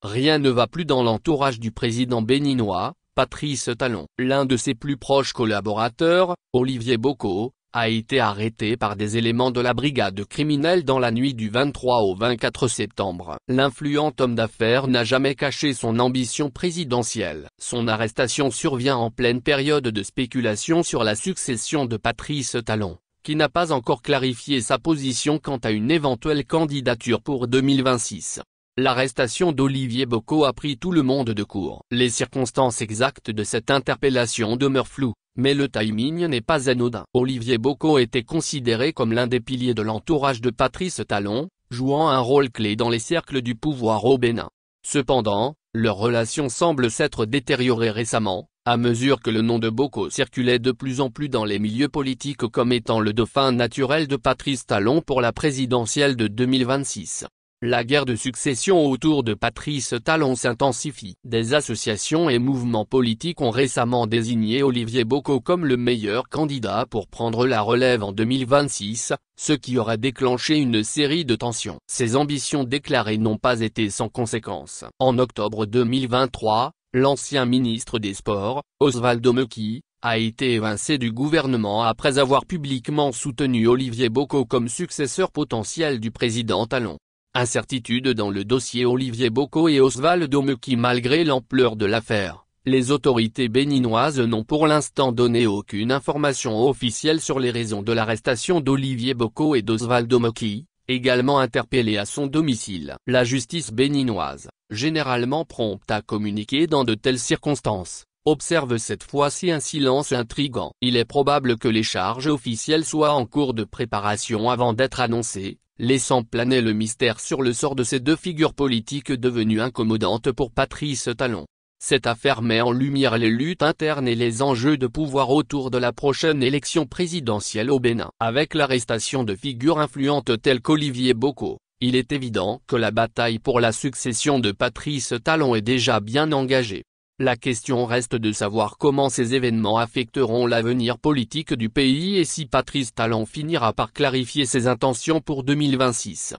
rien ne va plus dans l'entourage du président béninois, Patrice Talon. L'un de ses plus proches collaborateurs, Olivier Boko, a été arrêté par des éléments de la brigade criminelle dans la nuit du 23 au 24 septembre. L'influent homme d'affaires n'a jamais caché son ambition présidentielle. Son arrestation survient en pleine période de spéculation sur la succession de Patrice Talon, qui n'a pas encore clarifié sa position quant à une éventuelle candidature pour 2026. L'arrestation d'Olivier Boko a pris tout le monde de court. Les circonstances exactes de cette interpellation demeurent floues, mais le timing n'est pas anodin. Olivier Boko était considéré comme l'un des piliers de l'entourage de Patrice Talon, jouant un rôle clé dans les cercles du pouvoir au Bénin. Cependant, leur relation semble s'être détériorée récemment, à mesure que le nom de Boko circulait de plus en plus dans les milieux politiques comme étant le dauphin naturel de Patrice Talon pour la présidentielle de 2026. La guerre de succession autour de Patrice Talon s'intensifie. Des associations et mouvements politiques ont récemment désigné Olivier Boko comme le meilleur candidat pour prendre la relève en 2026, ce qui aurait déclenché une série de tensions. Ces ambitions déclarées n'ont pas été sans conséquences. En octobre 2023, l'ancien ministre des Sports, Osvaldo Meki, a été évincé du gouvernement après avoir publiquement soutenu Olivier Boko comme successeur potentiel du président Talon. Incertitude dans le dossier Olivier Boko et Osvaldo Meki. Malgré l'ampleur de l'affaire, les autorités béninoises n'ont pour l'instant donné aucune information officielle sur les raisons de l'arrestation d'Olivier Boko et d'Osvaldo Meki, également interpellés à son domicile. La justice béninoise, généralement prompte à communiquer dans de telles circonstances, observe cette fois-ci un silence intrigant. Il est probable que les charges officielles soient en cours de préparation avant d'être annoncées, laissant planer le mystère sur le sort de ces deux figures politiques devenues incommodantes pour Patrice Talon. Cette affaire met en lumière les luttes internes et les enjeux de pouvoir autour de la prochaine élection présidentielle au Bénin. Avec l'arrestation de figures influentes telles qu'Olivier Boko, il est évident que la bataille pour la succession de Patrice Talon est déjà bien engagée. La question reste de savoir comment ces événements affecteront l'avenir politique du pays et si Patrice Talon finira par clarifier ses intentions pour 2026.